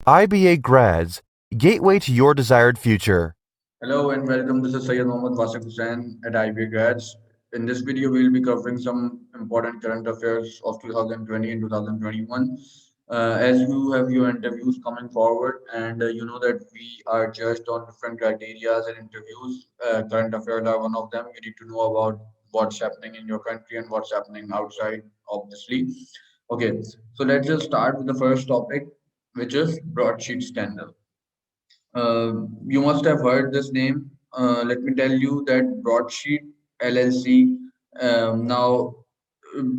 IBA grads, gateway to your desired future. Hello and welcome. This is Syed Mohammad Wasif Hussain at IBA Grads. In this video, we'll be covering some important current affairs of 2020 and 2021. As you have your interviews coming forward, and you know that we are judged on different criteria and interviews. Current affairs are one of them. You need to know about what's happening in your country and what's happening outside, obviously. Okay, so let's just start with the first topic, which is broadsheet scandal. You must have heard this name. Let me tell you that Broadsheet LLC. Now,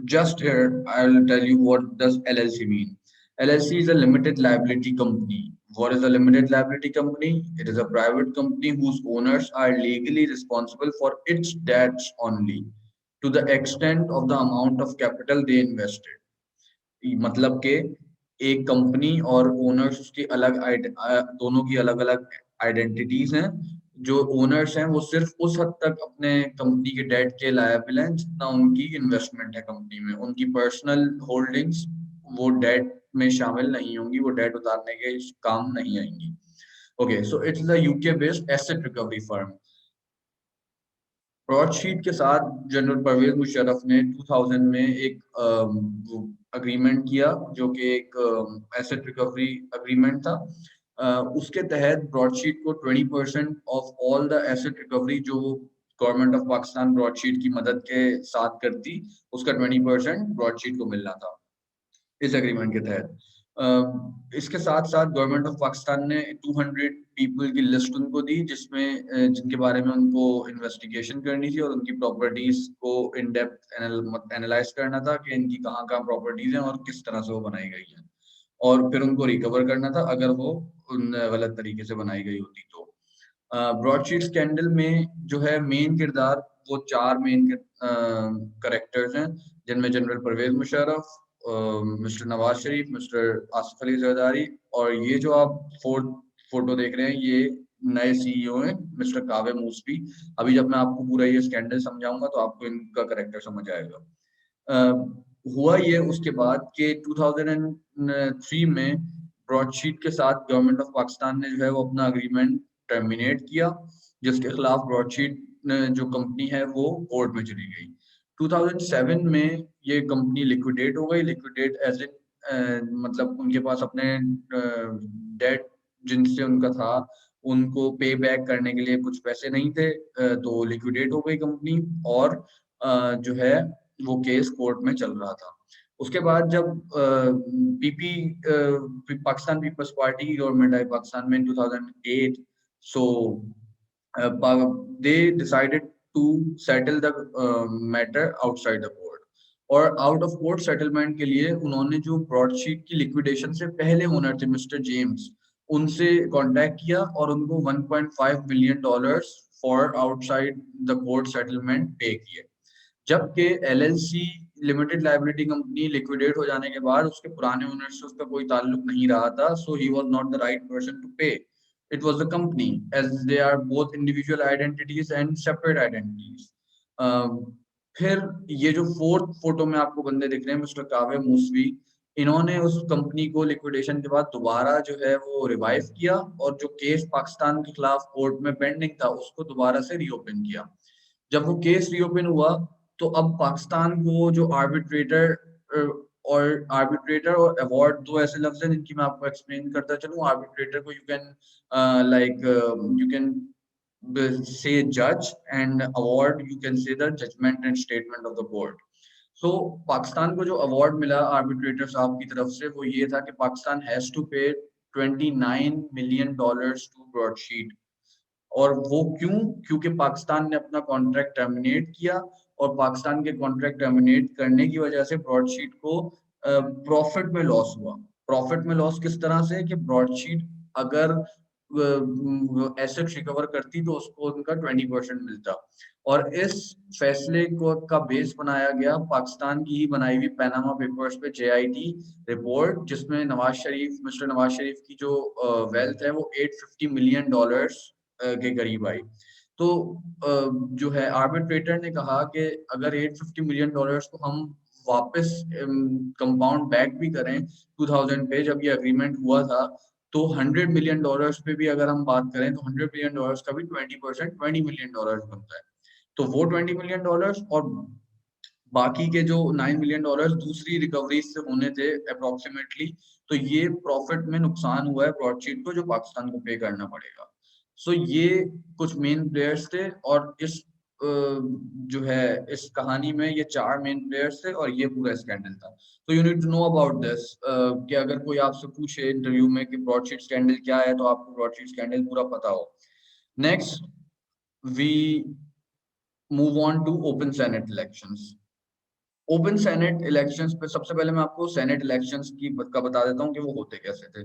just here, I'll tell you what does LLC mean. LLC is a limited liability company. What is a limited liability company? It is a private company whose owners are legally responsible for its debts only, to the extent of the amount of capital they invested. मतलब के एक company और owners उसकी दोनों की अलग अलग identities हैं। जो ओनर्स हैं वो सिर्फ उस हद तक अपने कंपनी के डेट के लायबिल हैं जितना उनकी इन्वेस्टमेंट है कंपनी में। उनकी पर्सनल होल्डिंग्स वो डेट में शामिल नहीं होंगी, वो डेट उतारने के काम नहीं आएंगी। Okay, so it's the UK based asset recovery firm. Broadsheet के साथ जनरल परवेज मुशर्रफ ने 2000 में एक अग्रीमेंट किया जो कि एक एसेट रिकवरी अग्रीमेंट था। उसके तहत ब्रॉडशीट को 20% of all the asset recovery जो गवर्नमेंट ऑफ पाकिस्तान ब्रॉडशीट की मदद के साथ करती, उसका 20% ब्रॉडशीट को मिलना था इस एग्रीमेंट के तहत। इसके साथ साथ गवर्नमेंट ऑफ पाकिस्तान ने 200 पीपल की लिस्ट उनको दी जिसमें जिनके बारे में उनको इन्वेस्टिगेशन करनी थी और उनकी प्रॉपर्टीज को इन डेप्थ एनालाइज करना था कि इनकी कहाँ कहाँ प्रॉपर्टीज हैं और किस तरह से वो बनाई गई हैं, और फिर उनको रिकवर करना था अगर वो गलत तरीके से बनाई गई होती तो। ब्रॉडशीट स्कैंडल में जो है मेन किरदार वो चार मेन करेक्टर्स हैं, जिनमें general Parvez Musharraf, mister Nawaz Sharif, mister Asif Ali Zardari, और ये जो आप फोर्थ फोटो देख रहे हैं ये नए सीईओ हैं, मिस्टर कावे मूसवी। अभी जब मैं आपको पूरा ये स्कैंडल समझाऊंगा तो आपको इनका करेक्टर समझ आएगा। हुआ ये उसके बाद कि 2003 में ब्रॉडशीट के साथ गवर्नमेंट ऑफ पाकिस्तान ने जो है वो अपना अग्रीमेंट टर्मिनेट किया, जिसके खिलाफ ब्रॉडशीट जो कंपनी है वो कोर्ट में चली गई। 2007 में ये कंपनी लिक्विडेट हो गई। लिक्विडेट एज इन मतलब उनके पास अपने डेट जिनसे उनका था उनको पे बैक करने के लिए कुछ पैसे नहीं थे, तो लिक्विडेट हो गई कंपनी। और जो है वो केस कोर्ट में चल रहा था। उसके बाद जब पीपी पाकिस्तान पीपल्स पार्टी की गवर्नमेंट आई पाकिस्तान में इन 2008, so they decided to settle the matter outside the court। और आउट ऑफ कोर्ट सेटलमेंट के लिए उन्होंने जो ब्रॉडशीट की लिक्विडेशन से पहले ओनर थे मिस्टर जेम्स, उनसे कांटेक्ट किया और उनको 1.5 billion dollars for outside the court settlement पे किए। जबकि LLC limited liability company liquidate हो जाने के बाद उसके पुराने ओनर से उसका कोई ताल्लुक नहीं रहा था, so he was not the right person to pay. It was the company, as they are both individual identities and separate identities. फिर ये जो फोर्थ फोटो में आपको बंदे दिख रहे हैं मिस्टर कावे मूसवी, इन्होंने उस कंपनी को लिक्विडेशन के बाद दोबारा जो है वो रिवाइव किया और जो केस पाकिस्तान के खिलाफ कोर्ट में पेंडिंग था उसको दोबारा से रीओपन किया। जब वो केस रीओपन हुआ तो अब पाकिस्तान को जो आर्बिट्रेटर और अवार्ड, दो ऐसे लफ्ज हैं जिनकी मैं आपको एक्सप्लेन करता चलूं। आर्बिट्रेटर को you can you can say judge, and award you can say the judgment and statement of the court। so Pakistan को जो अवार्ड मिला आर्बिट्रेटर साहब की तरफ से वो ये था कि पाकिस्तान हैज टू पे 29 मिलियन डॉलर्स टू ब्रॉडशीट। और वो क्यों? क्योंकि पाकिस्तान ने अपना कॉन्ट्रैक्ट टर्मिनेट किया और पाकिस्तान के कॉन्ट्रैक्ट टर्मिनेट करने की वजह से ब्रॉडशीट को प्रॉफिट में लॉस हुआ। प्रॉफिट में लॉस किस तरह से कि ब्रॉडशीट अगर एसेट रिकवर करती तो उसको उनका 20% मिलता। और इस फैसले को का बेस बनाया गया पाकिस्तान की ही बनाई हुई पैनामा पेपर्स पे जेआईटी रिपोर्ट, जिसमें नवाज शरीफ, मिस्टर नवाज शरीफ की जो वेल्थ है वो 850 मिलियन डॉलर्स के करीब आई। तो जो है आर्बिट्रेटर ने कहा कि अगर 850 मिलियन डॉलर्स को हम वापस कंपाउंड बैक भी करें 2000 पे जब ये अग्रीमेंट हुआ था, तो $100 मिलियन पे भी अगर हम बात करें तो $100 मिलियन का भी 20% $20 मिलियन बनता है। तो वो $20 मिलियन और बाकी के जो $9 मिलियन दूसरी रिकवरीज से होने थे अप्रोक्सीमेटली, तो ये प्रॉफिट में नुकसान हुआ है ब्रॉडशीट को, जो पाकिस्तान को पे करना पड़ेगा। सो ये कुछ मेन प्लेयर्स थे और इस जो है इस कहानी में ये 4 मेन प्लेयर्स थे और ये पूरा स्कैंडल था। तो you need to know about this कि अगर कोई आपसे पूछे इंटरव्यू में कि ब्रॉडशीट स्कैंडल क्या है, तो आपको ब्रॉडशीट स्कैंडल पूरा पता हो। Next we move on to open senate elections. Open senate elections पे सबसे पहले मैं आपको सेनेट इलेक्शंस का बता देता हूँ कि वो होते कैसे थे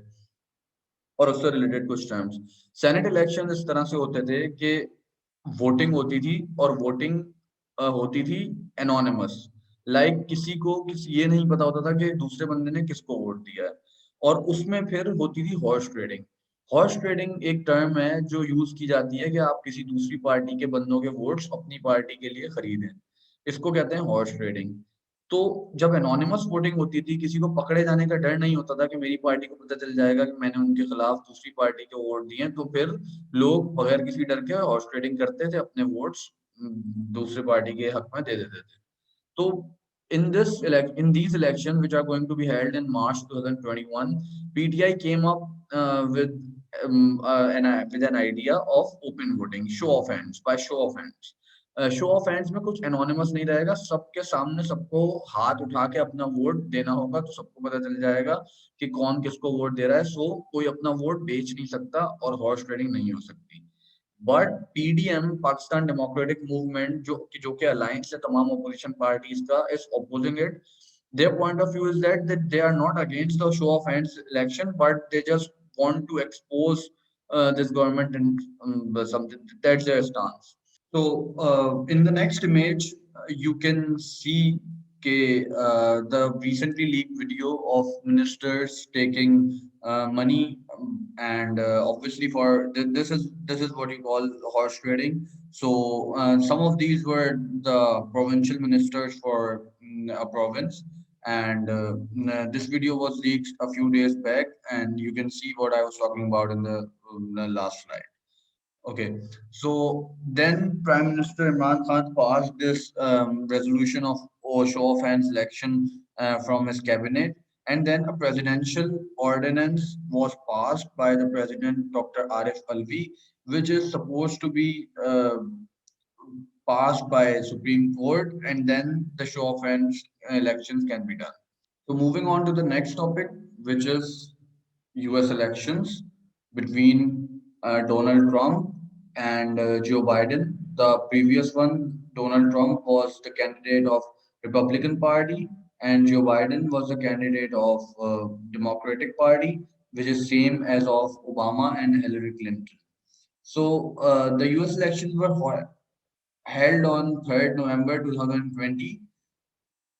और उससे रिलेटेड कुछ टर्म्स। सेनेट इलेक्शन इस तरह से होते थे कि वोटिंग होती थी और वोटिंग होती थी एनोनिमस। लाइक किसी ये नहीं पता होता था कि दूसरे बंदे ने किसको वोट दिया है। और उसमें फिर होती थी हॉर्स ट्रेडिंग। हॉर्स ट्रेडिंग एक टर्म है जो यूज की जाती है कि आप किसी दूसरी पार्टी के बंदों के वोट्स अपनी पार्टी के लिए खरीदें। इसको कहते हैं हॉर्स ट्रेडिंग। तो जब एनोनिमस वोटिंग होती थी, किसी को पकड़े जाने का डर नहीं होता था कि मेरी पार्टी को पता चल जाएगा कि मैंने उनके खिलाफ दूसरी पार्टी के वोट दिए, तो फिर लोग बगैर किसी डर के हॉर्स ट्रेडिंग करते थे, अपने वोट्स दूसरे पार्टी के हक में दे देते थे। तो in these elections which are going to be held in March 2021, PTI came up with an idea of open voting, show of hands, by show of hands। Show off hands में कुछ anonymous नहीं रहेगा, सबके सामने सबको हाथ उठा के अपना वोट देना होगा, तो सबको पता चल जाएगा कि कौन किसको वोट दे रहा है। सो कोई अपना वोट बेच नहीं सकता और हॉर्स ट्रेडिंग नहीं हो सकती। But PDM, Pakistan democratic movement, जो कि अलायंस है तमाम अपोजिशन पार्टीज का, is opposing it. Their point of view is that they are not against the show of hands election, but they just want to expose this government and something. That's their stance. So in the next image, you can see the recently leaked video of ministers taking money, and obviously this is what you call horse trading. So some of these were the provincial ministers for a province, and this video was leaked a few days back, and you can see what I was talking about in the last slide. Okay, so then Prime Minister Imran Khan passed this resolution of show of hands election from his cabinet, and then a presidential ordinance was passed by the President Dr. Arif Alvi, which is supposed to be passed by Supreme Court, and then the show of hands elections can be done. So moving on to the next topic, which is US elections between Donald Trump and Joe Biden. The previous one, Donald Trump was the candidate of Republican Party, and Joe Biden was the candidate of Democratic Party, which is same as of Obama and Hillary Clinton. So the US elections were held on 3rd November 2020.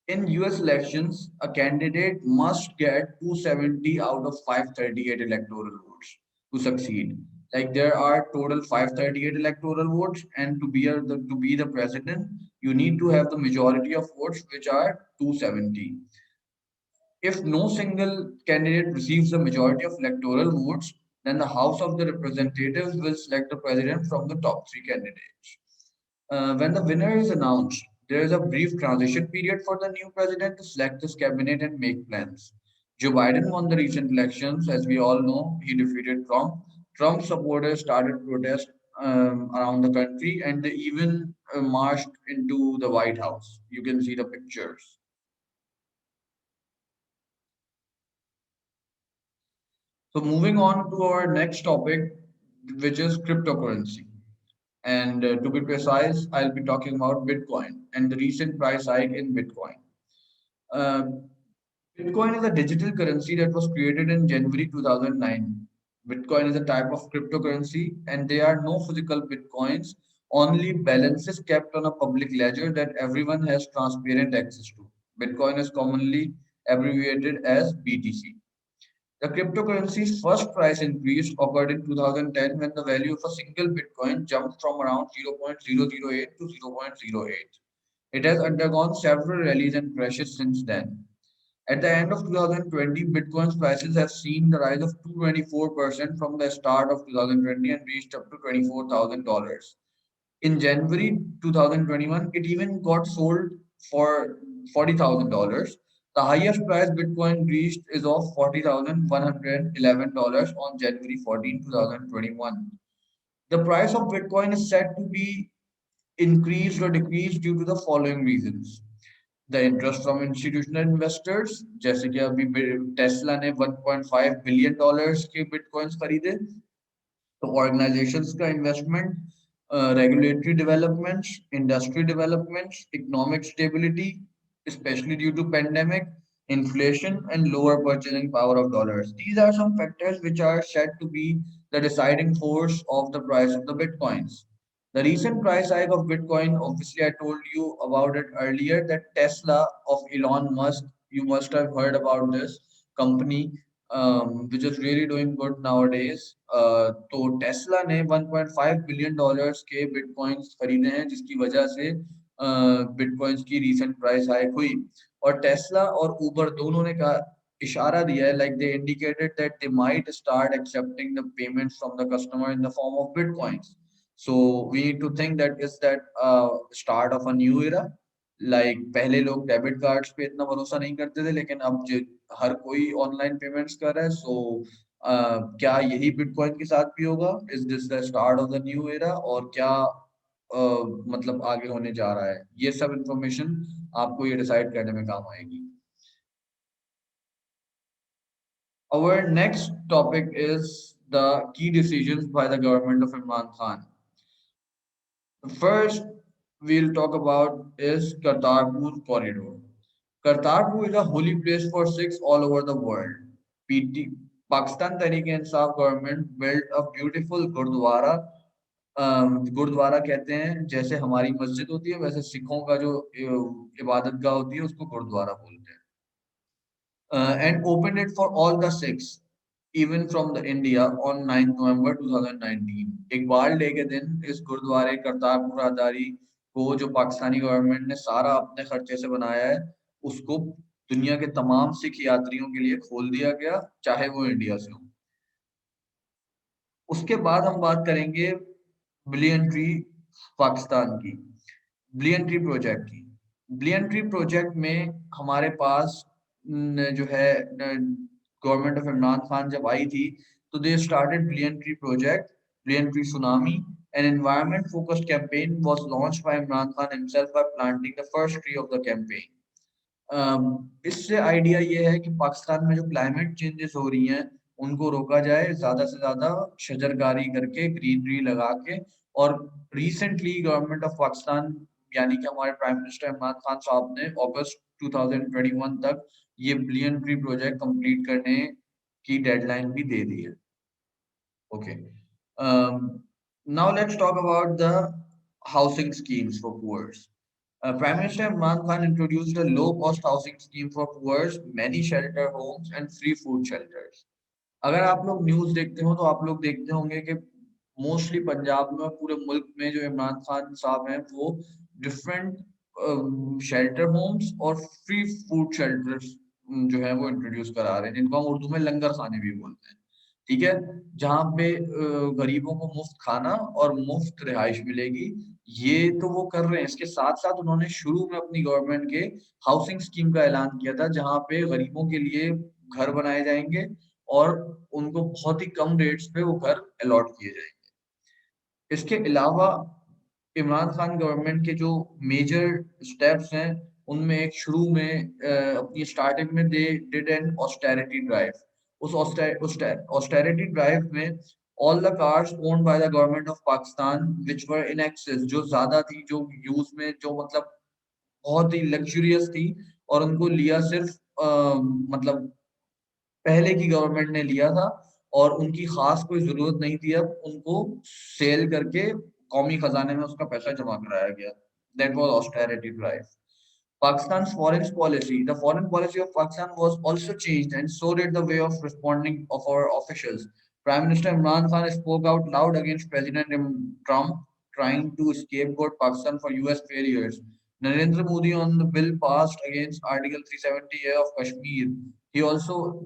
In US elections, a candidate must get 270 out of 538 electoral votes to succeed. Like there are total 538 electoral votes, and to be the president, you need to have the majority of votes, which are 270. If no single candidate receives the majority of electoral votes, then the House of the Representatives will select the president from the top three candidates. When the winner is announced, there is a brief transition period for the new president to select his cabinet and make plans. Joe Biden won the recent elections. As we all know, he defeated Trump. Trump's supporters started protest around the country, and they even marched into the White House. You can see the pictures. So moving on to our next topic, which is cryptocurrency. And to be precise, I'll be talking about Bitcoin and the recent price hike in Bitcoin. Uh, Bitcoin is a digital currency that was created in January 2009. Bitcoin is a type of cryptocurrency, and there are no physical Bitcoins, only balances kept on a public ledger that everyone has transparent access to. Bitcoin is commonly abbreviated as BTC. The cryptocurrency's first price increase occurred in 2010 when the value of a single Bitcoin jumped from around 0.008 to 0.08. It has undergone several rallies and crashes since then. At the end of 2020, Bitcoin's prices have seen the rise of 224% from the start of 2020 and reached up to $24,000. In January 2021, it even got sold for $40,000. The highest price Bitcoin reached is of $40,111 on January 14, 2021. The price of Bitcoin is said to be increased or decreased due to the following reasons. The interest from institutional investors, जैसे कि अभी Tesla ने 1.5 billion dollars के bitcoins खरीदे, तो organizations का investment, regulatory developments, industry developments, economic stability, especially due to pandemic, inflation, and lower purchasing power of dollars. These are some factors which are said to be the deciding force of the price of the bitcoins. The recent price hike of Bitcoin, obviously, I told you about it earlier, that Tesla of Elon Musk, you must have heard about this company, which is really doing good nowadays. तो Tesla ने 1.5 billion dollars के bitcoins खरीदे हैं, जिसकी वजह से bitcoins की recent price hike हुई। और टेस्ला और उबर दोनों ने कहा, इशारा दिया है, like they indicated that they might start accepting the payments from the customer in the form of bitcoins. So we need to think that is that start of a new era. Like पहले लोग debit cards पे इतना भरोसा नहीं करते थे, लेकिन अब हर कोई ऑनलाइन पेमेंट्स कर रहा है। सो क्या यही बिटकॉइन के साथ भी होगा? Is this the start of the new era, और क्या मतलब आगे होने जा रहा है? ये सब इंफॉर्मेशन आपको ये डिसाइड करने में काम आएगी। Our next topic is the key decisions by the government of Imran Khan. First, we'll talk about is Kartarpur corridor. Kartarpur is a holy place for Sikhs all over the world. PT, Pakistan Tehreek-e-Insaf government built a beautiful Gurdwara. Gurdwara कहते हैं, जैसे हमारी मस्जिद होती है वैसे सिखों का जो इबादत गाह होती है उसको गुरुद्वारा बोलते हैं। And opened it for all the Sikhs, even from the India on 9th November 2019. Iqbal day के दिन इस गुरुद्वारे करतारपुर आधारी को, जो पाकिस्तानी गवर्नमेंट ने सारा अपने खर्चे से बनाया है, उसको दुनिया के तमाम सिख यात्रियों के लिए खोल दिया गया, चाहे वो इंडिया से हो। उसके बाद हम बात करेंगे बिलियन ट्री पाकिस्तान की, बिलियन ट्री प्रोजेक्ट की। बिलियन ट्री प्रोजेक्ट में हमारे पास जो है गवर्नमेंट ऑफ इमरान खान जब आई थी, तो they started billion tree project, billion tree tsunami, an environment focused campaign was launched by Imran Khan himself by planting the first tree of the campaign. इससे idea ये है कि पाकिस्तान में जो क्लाइमेट चेंजेस हो रही हैं उनको रोका जाए, ज्यादा से ज्यादा शजरकारी करके, ग्रीनरी लगा के। और रिसेंटली गवर्नमेंट ऑफ पाकिस्तान, यानी कि हमारे प्राइम मिनिस्टर इमरान खान साहब ने अगस्त 2021 तक ये बिलियन ट्री प्रोजेक्ट कंप्लीट करने की डेडलाइन भी दे दी है। Okay, now let's talk about the housing schemes for poors. Prime Minister Imran Khan introduced a low-cost housing scheme for poor, many shelter homes and free food shelters. अगर आप लोग news देखते हो तो आप लोग देखते होंगे कि मोस्टली पंजाब में और पूरे मुल्क में जो इमरान खान साहब हैं वो डिफरेंट शेल्टर होम्स और फ्री फूड शेल्टर्स जो है वो इंट्रोड्यूस करा रहे हैं, जिनको हम उर्दू में लंगर खाने भी बोलते हैं। ठीक है, जहाँ पे गरीबों को मुफ्त खाना और मुफ्त रिहाइश मिलेगी। ये तो वो कर रहे हैं, इसके साथ साथ उन्होंने शुरू में अपनी गवर्नमेंट के हाउसिंग स्कीम का ऐलान किया था, जहाँ पे गरीबों के लिए घर बनाए जाएंगे और उनको बहुत ही कम रेट्स पे वो घर अलॉट किए जाएंगे। इसके अलावा इमरान खान गवर्नमेंट के जो मेजर स्टेप्स हैं उनमें एक शुरू में अपनी स्टार्टिंग में they did an austerity drive. उस ऑस्टेरिटी ड्राइव में all the cars owned by the government of Pakistan which were in excess, जो ज्यादा थी, जो यूज में, जो मतलब बहुत ही लग्जरियस थी, और उनको लिया सिर्फ मतलब पहले की गवर्नमेंट ने लिया था, और उनकी खास कोई जरूरत नहीं थी, अब उनको सेल करके कौमी खजाने में उसका पैसा जमा कराया गया। That was austerity drive. Pakistan's foreign policy. The foreign policy of Pakistan was also changed, and so did the way of responding of our officials. Prime Minister Imran Khan spoke out loud against President Trump trying to scapegoat Pakistan for US failures. Narendra Modi on the bill passed against Article 370A of Kashmir. He also,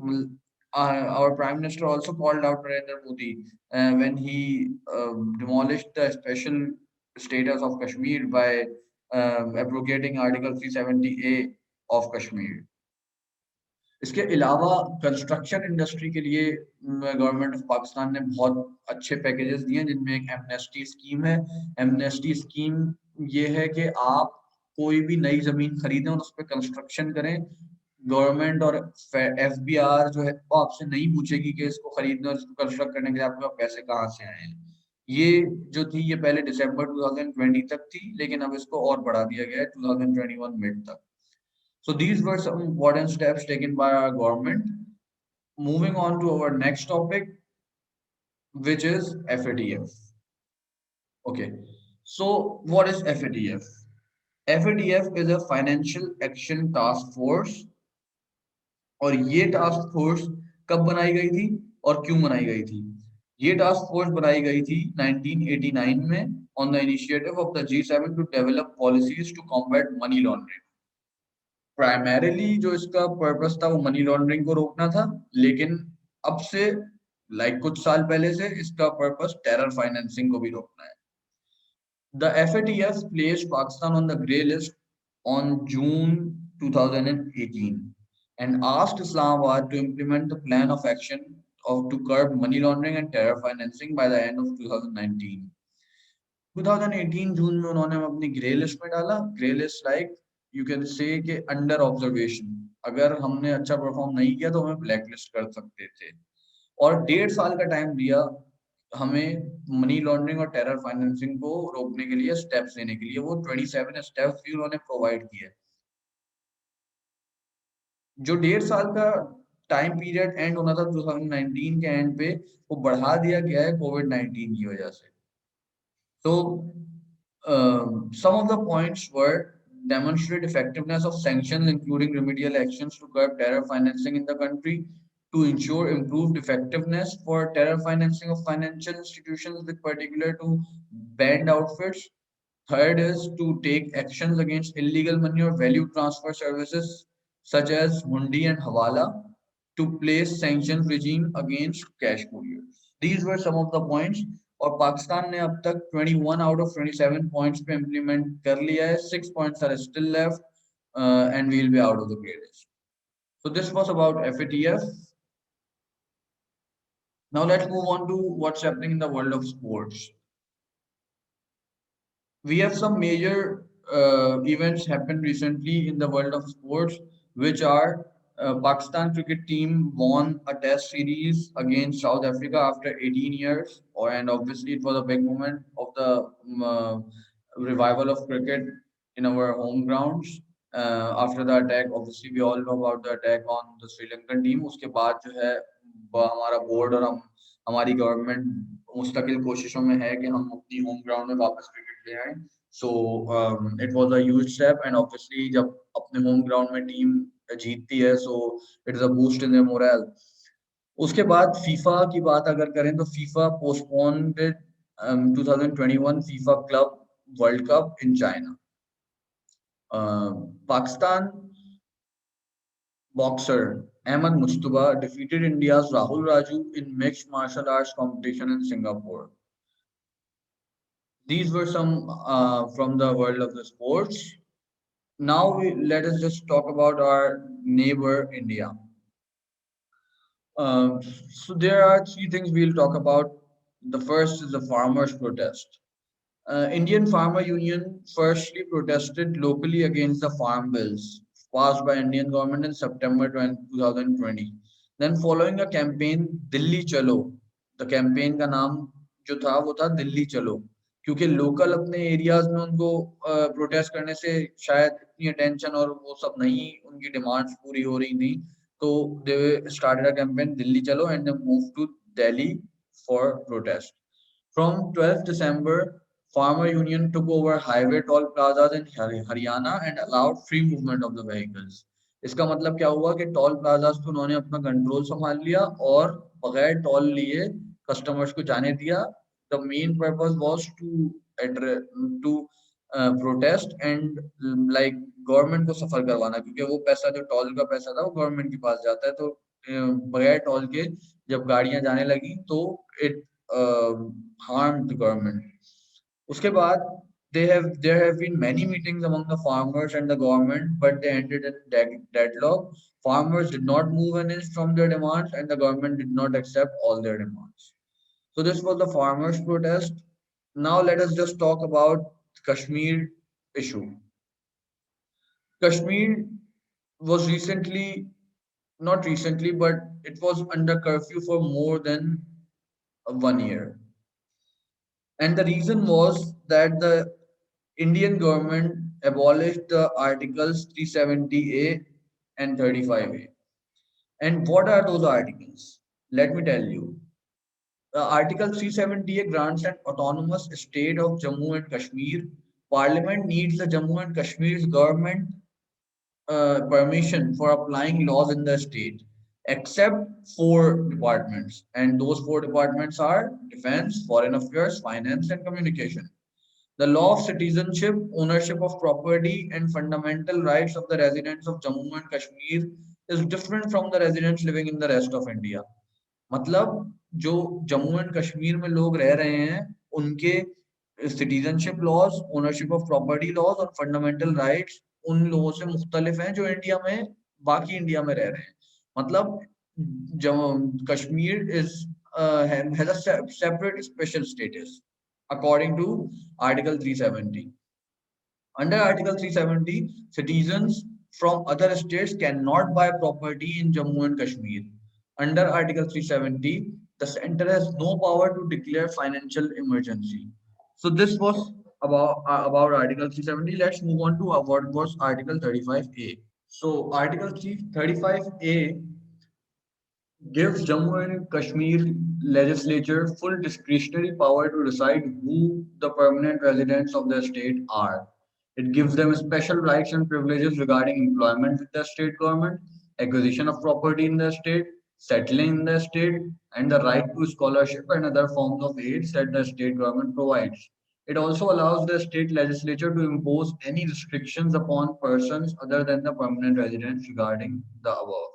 our Prime Minister also called out Narendra Modi when he demolished the special status of Kashmir by abrogating Article 370A of Kashmir. इसके अलावा construction industry के लिए government of Pakistan ने बहुत अच्छे packages दिए हैं, जिनमें एक एमनेस्टी स्कीम है। एमनेस्टी स्कीम ये है कि आप कोई भी नई जमीन खरीदें और उस पर कंस्ट्रक्शन करें, गवर्नमेंट और एफबीआर जो है वो आपसे नहीं पूछेगी कि इसको खरीदने और इसको कंस्ट्रक्ट करने के लिए आपके पास पैसे कहाँ से आए हैं। ये जो थी ये पहले दिसंबर 2020 तक थी, लेकिन अब इसको और बढ़ा दिया गया है 2021 मिड तक। So these were some important steps taken by our government. Moving on to our next topic, which is FATF. Okay, so what is FATF? FATF is a Financial Action Task Force, और ये task force कब बनाई गई थी और क्यों बनाई गई थी? ये टास्क फोर्स बनाई गई थी 1989 में on the initiative of the G7 to develop policies to combat money laundering. Primarily जो इसका पर्पस था वो मनी लॉन्ड्रिंग को रोकना था, लेकिन अब से कुछ साल पहले से इसका पर्पस टेरर फाइनेंसिंग को भी रोकना है। The FATF placed Pakistan on the grey list on June 2018 and asked Islamabad to implement the plan of action to curb money laundering and terror financing by the end of 2019. 2018 जून में उन्होंने अपनी grey list में डाला। Grey list you can say कि under observation, अगर हमने अच्छा perform नहीं किया तो हमें ब्लैक लिस्ट कर सकते थे, और 1.5 साल का टाइम दिया हमें मनी लॉन्ड्रिंग और टेरर फाइनेंसिंग को रोकने के लिए, स्टेप्स लेने के लिए। वो 27 स्टेप्स भी उन्होंने प्रोवाइड किए। जो 1.5 साल का टाइम पीरियड एंड होना था 2019 के एंड पे, वो बढ़ा दिया गया है कोविड-19 की वजह से। So some of the points were demonstrate effectiveness of sanctions, including remedial actions to curb terror financing in the country, to ensure improved effectiveness for terror financing of financial institutions with particular to banned outfits. Third is to take actions against illegal money or value transfer services such as hundi and hawala, to place sanctions regime against cash couriers. These were some of the points, और पाकिस्तान ने अब तक 21 out of 27 points पे implement कर लिया है। 6 points are still left and we'll be out of the grey list. So this was about FATF. Now let's move on to what's happening in the world of sports. We have some major events happened recently in the world of sports, which are Pakistan cricket team won a test series against South Africa after 18 years, and obviously it was a big moment of the revival of cricket in our home grounds. After the attack, obviously we all know about the attack on the Sri Lankan team. उसके बाद जो है हमारा board और हमारी government मुस्तकिल कोशिशों में है कि हम अपनी होम ग्राउंड में वापस क्रिकेट ले आए। So it was a huge step, and obviously जब अपने होम ग्राउंड में टीम जीतती है so it is a boost in their moral. उसके बाद फीफा की बात अगर करें तो FIFA postponed 2021 FIFA club world cup in China. Pakistan boxer Ahmed Mustafa defeated India's Rahul Raju in mixed martial arts competition in Singapore. These were some from the world of the sports. Now let us just talk about our neighbor India. So there are 3 things we'll talk about. The first is the farmers' protest. Indian Farmer Union firstly protested locally against the farm bills passed by Indian government in September 2020. Then following a campaign, Dilli Chalo, the campaign का नाम जो था वो था दिल्ली चलो, क्योंकि local अपने areas में उनको प्रोटेस्ट करने से शायद इतनी अटेंशन और वो सब नहीं, उनकी डिमांड्स पूरी हो रही थी, तो they started a campaign Delhi चलो and they moved to Delhi for protest. From 12th December, Farmer Union took over highway toll plazas in Haryana and allowed free movement of the vehicles. इसका मतलब क्या हुआ कि टोल प्लाजास तो उन्होंने अपना control संभाल लिया और बगैर टोल लिए कस्टमर्स को जाने दिया। The main purpose was to protest and like government को सफर करवाना, क्योंकि वो पैसा जो टोल का पैसा था वो गवर्नमेंट के पास जाता है, तो बगैर टोल के जब गाड़ियां जाने लगी तो इट हार्म द गवर्नमेंट। उसके बाद there have been many meetings among the farmers and the government, but they ended in deadlock. Farmers did not move an inch from their demands, and the government did not accept all their demands. So this was the farmers' protest. Now let us just talk about Kashmir issue. Kashmir was recently, not recently, but it was under curfew for more than 1 year. And the reason was that the Indian government abolished the Articles 370A and 35A. And what are those articles? Let me tell you. Article 370A grants an autonomous state of Jammu and Kashmir. Parliament needs the Jammu and Kashmir's government permission for applying laws in the state, except four departments. And those four departments are defense, foreign affairs, finance, and communication. The law of citizenship, ownership of property, and fundamental rights of the residents of Jammu and Kashmir is different from the residents living in the rest of India. मतलब जो Jammu and Kashmir में लोग रह रहे हैं उनके citizenship laws, ownership of property laws और fundamental rights उन लोगों से मुख्तलिफ हैं जो इंडिया में, बाकी इंडिया में रह रहे हैं। मतलब Jammu Kashmir is has a separate special status according to Article 370. Under Article 370, citizens from other states cannot buy property in Jammu and Kashmir. Under Article 370, the center has no power to declare financial emergency. So this was about Article 370. Let's move on to what was Article 35A. So Article 35A gives Jammu and Kashmir legislature full discretionary power to decide who the permanent residents of the state are. It gives them special rights and privileges regarding employment with the state government, acquisition of property in the state, settling in the state, and the right to scholarship and other forms of aids that the state government provides. It also allows the state legislature to impose any restrictions upon persons other than the permanent residents regarding the above.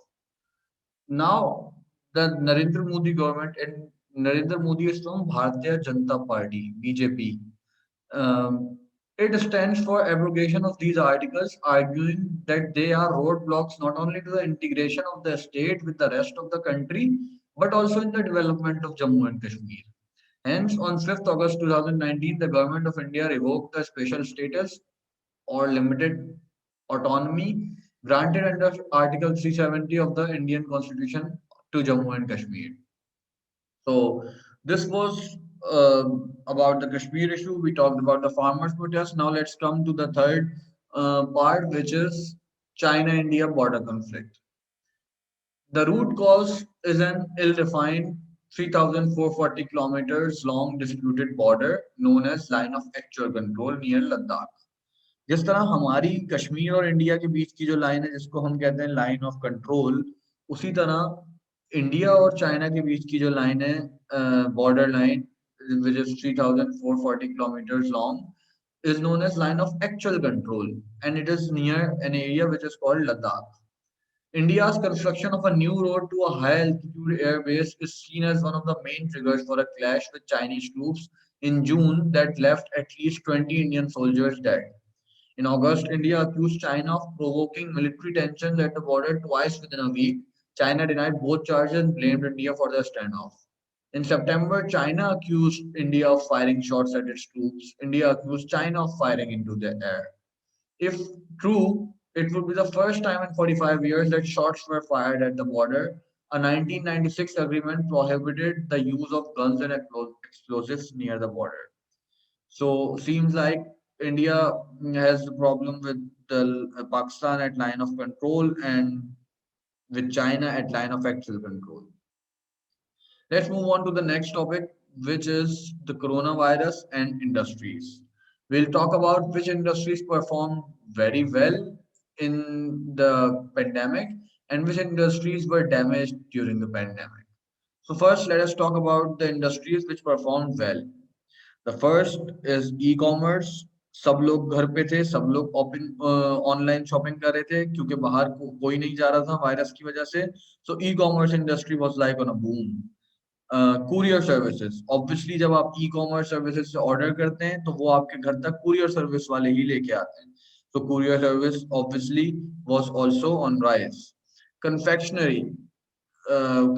Now, the Narendra Modi government, and Narendra Modi is from Bharatiya Janata Party, BJP. Um, it stands for abrogation of these articles, arguing that they are roadblocks not only to the integration of the state with the rest of the country, but also in the development of Jammu and Kashmir. Hence, on 5th August 2019, the government of India revoked the special status or limited autonomy granted under Article 370 of the Indian Constitution to Jammu and Kashmir. So this was about the Kashmir issue. We talked about the farmers' protest. Now let's come to the third part, which is China-India border conflict. The root cause is an ill-defined 3,440 kilometers long disputed border known as line of actual control near Ladakh. जिस तरह हमारी कश्मीर और India के बीच की जो line है जिसको हम कहते हैं लाइन ऑफ कंट्रोल, उसी तरह इंडिया और चाइना के बीच की जो लाइन है border line which is 3,440 kilometers long is known as line of actual control, and it is near an area which is called Ladakh. India's construction of a new road to a high altitude air base is seen as one of the main triggers for a clash with Chinese troops in June that left at least 20 Indian soldiers dead. In August, India accused China of provoking military tensions at the border twice within a week. China denied both charges and blamed India for the standoff. In September, China accused India of firing shots at its troops. India accused China of firing into the air. If true, it would be the first time in 45 years that shots were fired at the border. A 1996 agreement prohibited the use of guns and explosives near the border. So seems like India has a problem with the Pakistan at line of control and with China at line of actual control. Let's move on to the next topic, which is the coronavirus and industries. We'll talk about which industries performed very well in the pandemic and which industries were damaged during the pandemic. So first, let us talk about the industries which performed well. The first is e-commerce. सब लोग घर पे थे, सब लोग online shopping कर रहे थे क्योंकि बाहर कोई नहीं जा रहा था वायरस की वजह से। So e commerce industry was like on a boom. Courier services, obviously जब आप ई कॉमर्स सर्विसेज से ऑर्डर करते हैं तो वो आपके घर तक कुरियर सर्विस वाले ही लेके आते हैं। तो courier service obviously was also on rise. Confectionery,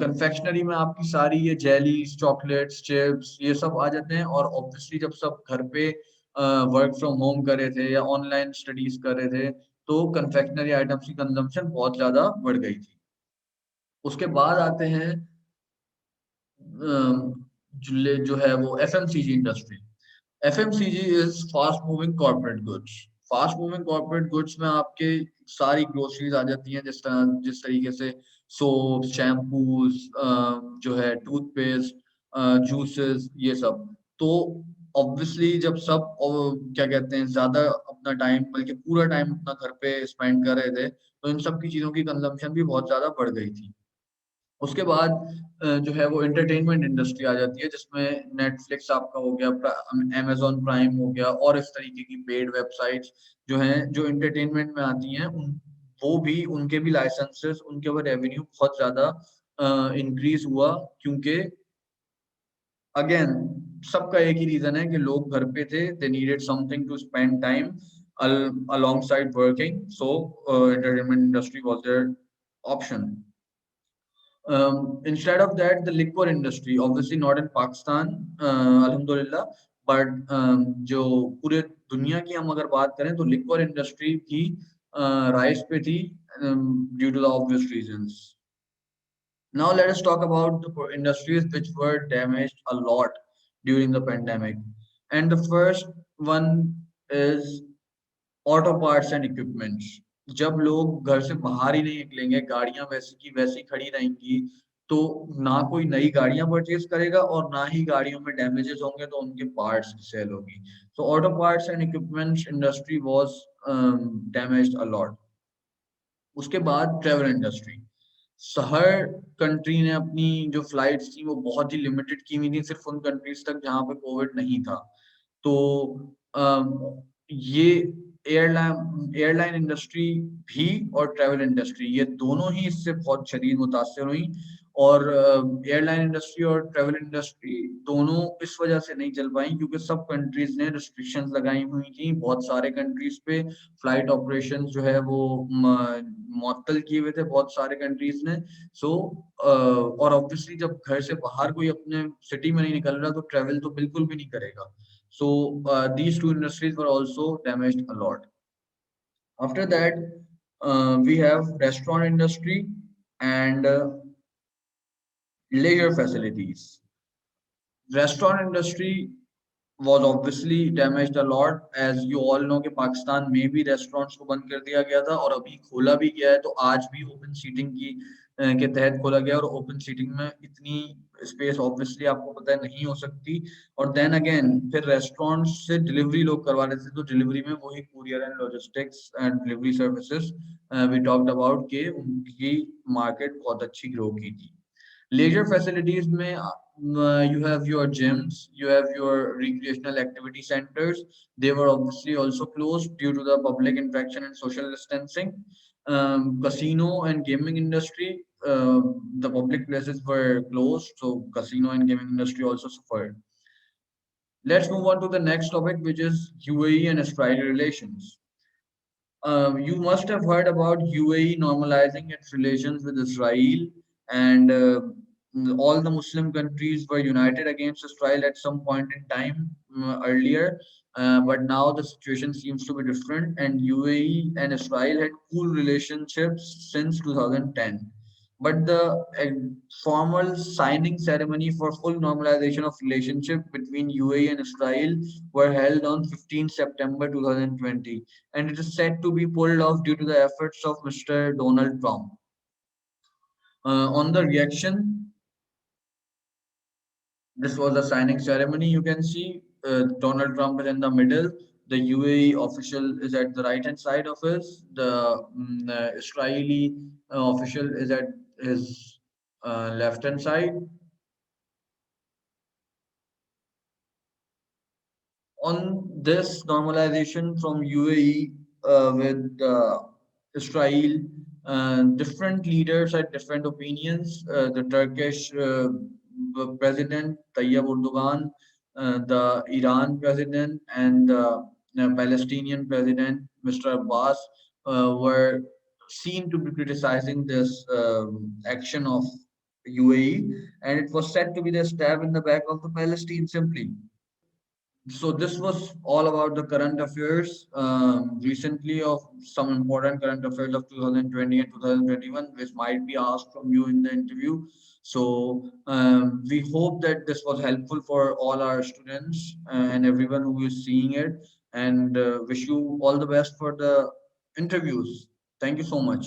confectionery में आपकी सारी ये जेलीज, चॉकलेट्स, चिप्स ये सब आ जाते हैं। और ऑब्वियसली जब सब घर पे वर्क फ्रॉम होम कर रहे थे या ऑनलाइन स्टडीज कर रहे थे तो कन्फेक्शनरी आइटम्स की कंजम्पशन बहुत ज्यादा बढ़ गई थी। उसके बाद आते हैं जो है वो FMCG industry. FMCG is fast moving corporate goods. Fast moving corporate goods में आपके सारी ग्रोसरीज आ जाती हैं, जिस तरीके से सोप, शैम्पूज, जो है टूथपेस्ट, जूसेस, ये सब। तो ऑब्वियसली जब सब क्या कहते हैं ज्यादा अपना टाइम, बल्कि पूरा टाइम अपना घर पे स्पेंड कर रहे थे, तो इन सब की चीजों की कंजम्पशन भी बहुत ज्यादा बढ़ गई थी। उसके बाद जो है वो एंटरटेनमेंट इंडस्ट्री आ जाती है, जिसमें नेटफ्लिक्स आपका हो गया, amazon प्राइम हो गया, और इस तरीके की पेड वेबसाइट्स जो हैं जो एंटरटेनमेंट में आती हैं, उन वो भी उनके भी लाइसेंसेस, उनके ऊपर रेवेन्यू बहुत ज्यादा इंक्रीज हुआ। क्योंकि अगेन सबका एक ही रीजन है कि लोग घर पे थे, they needed something to spend time alongside working, so entertainment industry was their option. Instead of that, the liquor industry, obviously not in Pakistan, alhamdulillah, but जो पूरे दुनिया की हम अगर बात करें तो liquor industry की rise पे थी, due to the obvious reasons. Now let us talk about the industries which were damaged a lot during the pandemic. And the first one is auto parts and equipments. जब लोग घर से बाहर ही नहीं निकलेंगे, गाड़ियां वैसी की वैसी खड़ी रहेंगी, तो ना कोई नई गाड़ियां परचेज करेगा और ना ही गाड़ियों में डैमेजेस होंगे तो उनके पार्ट्स की सेल होगी। So auto parts and equipments industry was damaged a lot. उसके बाद ट्रेवल इंडस्ट्री। हर कंट्री ने अपनी जो फ्लाइट्स थी वो बहुत ही लिमिटेड की हुई थी, सिर्फ उन कंट्रीज तक जहाँ पे कोविड नहीं था। तो ये एयरलाइन इंडस्ट्री भी और ट्रेवल इंडस्ट्री, ये दोनों ही इससे बहुत शदीद मुतासर हुई। और एयरलाइन इंडस्ट्री और ट्रेवल इंडस्ट्री दोनों इस वजह से नहीं चल पाई क्योंकि सब कंट्रीज ने रिस्ट्रिक्शंस लगाई हुई थी, बहुत सारे कंट्रीज पे फ्लाइट ऑपरेशन जो है वो मुअत्तल किए हुए थे बहुत सारे कंट्रीज ने। सो और ऑब्वियसली जब घर से बाहर कोई अपने सिटी में नहीं निकल रहा तो ट्रेवल तो बिल्कुल भी नहीं करेगा। So these two industries were also damaged a lot. After that, we have restaurant industry and leisure facilities. Restaurant industry was obviously damaged a lot, as you all know कि पाकिस्तान में भी रेस्टोरेंट्स को बंद कर दिया गया था और अभी खोला भी गया है। तो आज भी ओपन सीटिंग की के तहत खोला गया, और ओपन सीटिंग में इतनी स्पेस ऑब्वियसली आपको पता है नहीं हो सकती। और देन अगेन फिर रेस्टोरेंट से डिलीवरी लोग करवा रहे थे, तो डिलीवरी में वही courier and logistics and delivery services we talked about के उनकी मार्केट बहुत अच्छी ग्रो की थी। Leisure facilities में you have your gyms, you have your recreational activity centers. They were obviously also closed due to the public interaction and social distancing. Casino and gaming industry, the public places were closed, so casino and gaming industry also suffered. Let's move on to the next topic, which is UAE and Israeli relations. You must have heard about UAE normalizing its relations with Israel, and all the Muslim countries were united against Israel at some point in time earlier. But now the situation seems to be different, and UAE and Israel had cool relationships since 2010. But the formal signing ceremony for full normalization of relationship between UAE and Israel were held on 15 September 2020, and it is said to be pulled off due to the efforts of Mr. Donald Trump. On the reaction, this was a signing ceremony. You can see Donald Trump is in the middle. The UAE official is at the right hand side of us. The Israeli official is at his left hand side. on this normalization from UAE with Israel, different leaders had different opinions. The Turkish president Tayyip Erdogan, the Iran president, and the Palestinian president Mr. Abbas were seen to be criticizing this action of UAE, and it was said to be the stab in the back of the Palestine simply. So this was all about the current affairs recently of some important current affairs of 2020 and 2021, which might be asked from you in the interview. So we hope that this was helpful for all our students and everyone who is seeing it, and wish you all the best for the interviews. Thank you so much.